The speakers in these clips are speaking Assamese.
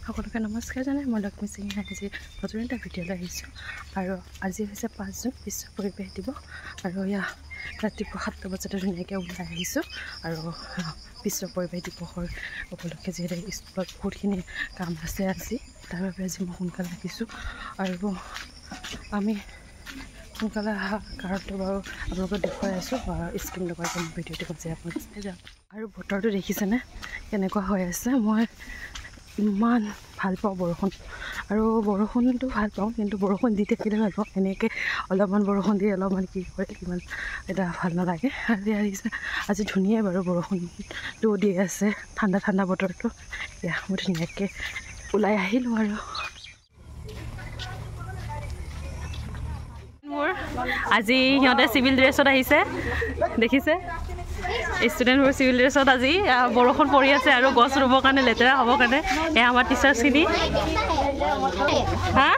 সকলোকে নমস্কাৰ জনাই মই লক্ষ্মী সিং আজি নতুন এটা ভিডিঅ'লৈ আহিছোঁ আৰু আজি হৈছে 5 জুন বিশ্ব পৰিৱেশ দিৱস আৰু ৰাতিপুৱা 7টা বজাতে ধুনীয়াকৈ ওলাই আহিছোঁ আৰু বিশ্ব পৰিৱেশ দিৱসৰ উপলক্ষে যিহেতু স্কুলত বহুতখিনি কাম আছে আজি তাৰ বাবে আজি মই সোনকালে আহিছোঁ আৰু আমি সোনকালে অহা কাৰণটো বাৰু আপোনালোকক দেখুৱাই আছোঁ স্ক্ৰীন লগাই ভিডিঅ'টো বাজি আপোনালোকে চাই যাওক আৰু বতৰটো দেখিছেনে কেনেকুৱা হৈ আছে মই ইমান ভাল পাওঁ বৰষুণ আৰু বৰষুণটো ভাল পাওঁ কিন্তু বৰষুণ দি থাকিলে ভাল পাওঁ এনেকৈ অলপমান বৰষুণ দি অলপমান কি কৰে ইমান এটা ভাল নালাগে আজি আহিছে আজি ধুনীয়া বাৰু বৰষুণটো দি আছে ঠাণ্ডা ঠাণ্ডা বতৰটো মই ধুনীয়াকৈ ওলাই আহিলোঁ আৰু আজি সিহঁতে চিভিল ড্ৰেছত আহিছে দেখিছে ষ্টুডেণ্টবোৰ চিভিল ড্ৰেছত আজি বৰষুণ পৰি আছে আৰু গছ ৰুবৰ কাৰণে লেতেৰা হ'বৰ কাৰণে এয়া আমাৰ টিচাৰ্ছখিনি হা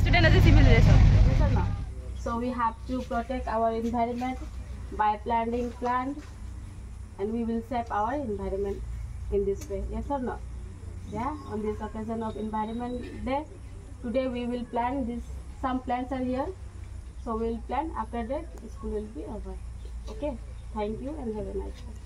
ষ্টুডেণ্ট আজি civil ড্ৰেছত So we have to protect our environment by planting plants and we will save our environment in this way. Yes or no? Yeah, on this occasion of Environment Day, today we will plant this. Some plants are here, so we will plant. After that, school will be over. Okay. Thank you and have a nice day.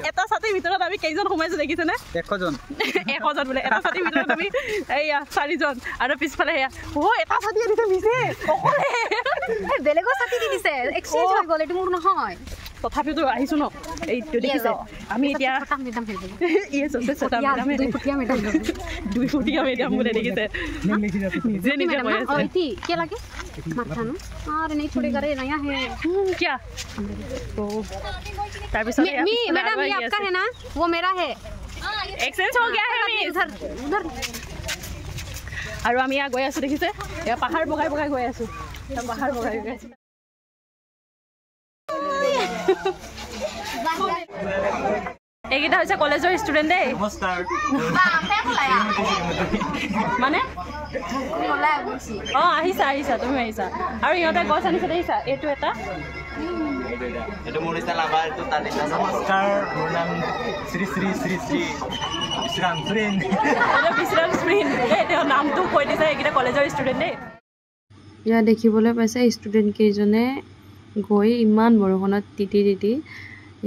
এটা ছাতিৰ ভিতৰত আমি কেইজন সোমাইছো দেখিছেনে 100জন বোলে এটা ছাতিৰ ভিতৰত আমি এইয়া 4জন আৰু পিছফালে এয়া এটা ছাতি আনিছে মিছে বেলেগৰ ছাতি দি দিছে এক্সচেঞ্জ হৈ গ'ল এইটো মোৰ নহয় তথাপিতো আহিছো ন এইটো দেখিছে আমি এতিয়া দুই ফুটিয়া মেডাম বোলে দেখিছে নিজে নিজে কৈ আছে কি লাগে মাথা ন আরে नहीं छोड़ेगा रे नया है क्या तो তাৰপিছত मैडम ये आपका है ना वो मेरा है एक्सचेंज हो गया है इधर उधर আৰু আমি গৈ আছো দেখিছে এ পাহাৰ বগাই বগাই গৈ আছো পাহাৰ বগাই গৈ আছো এইকেইটা হৈছে কলেজৰ ষ্টুডেণ্ট দেই নমস্কাৰ মানে আহিছা তুমি আহিছা আৰু ইহঁতে গছ আনিছে দেখিছা এইটো এটা itu Murisa Labar itu tadi namaskar মোৰ নাম শ্ৰী শ্ৰী শ্ৰী শ্ৰী বিশ্ৰাম ফ্ৰেণ্ড এটা বিশ্ৰাম ফ্ৰেণ্ড এই নামটো কৈ দিছে এইকেইটা কলেজৰ ষ্টুডেণ্ট দেই ইয়া দেখিবলৈ পাইছে ষ্টুডেণ্ট কেইজনে গৈ ইমান বৰষুণত তিতি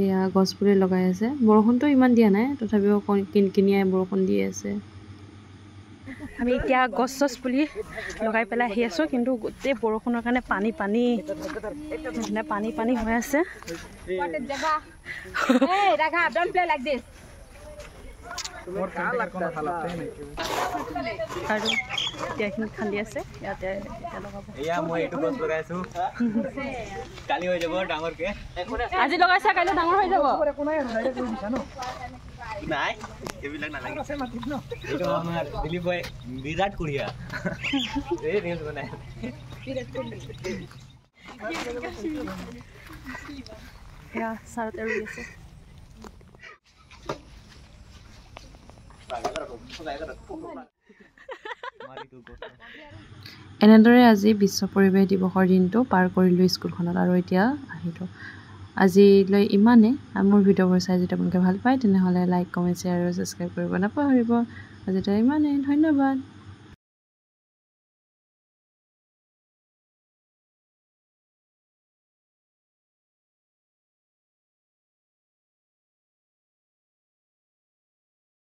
এয়া গছপুলি লগাই আছে বৰষুণটো ইমান দিয়া নাই তথাপিও কিনকিনিয়াই বৰষুণ দি আছে আমি এতিয়া গছ পুলি লগাই পেলাই আহি আছোঁ কিন্তু গোটেই বৰষুণৰ কাৰণে পানী হৈ আছে আৰু এতিয়াখিনি খান্দি আছে ইয়াতে মই এইটো গছ লগাইছো কালি হৈ যাব ডাঙৰকে আজি লগাইছা কাইলৈ ডাঙৰ হৈ যাব নাই এইবিলাক নালাগে এইটো আমাৰ দিলীপ ভাই বিৰাট কোহলিয়া এই ৰিলছ বনাই বিৰাট কোহলি ইয়া সাৰতে ৰুই আছে এনেদৰে আজি বিশ্ব পৰিৱেশ দিৱসৰ দিনটো পাৰ কৰিলোঁ স্কুলখনত আৰু এতিয়া আহিলোঁ আজিলৈ ইমানে মোৰ ভিডিঅ'বোৰ চাই যদি আপোনালোকে ভাল পায় তেনেহ'লে লাইক কমেণ্ট শ্বেয়াৰ আৰু ছাবস্ক্ৰাইব কৰিব নাপাহৰিব আজিলৈ ইমানে ধন্যবাদ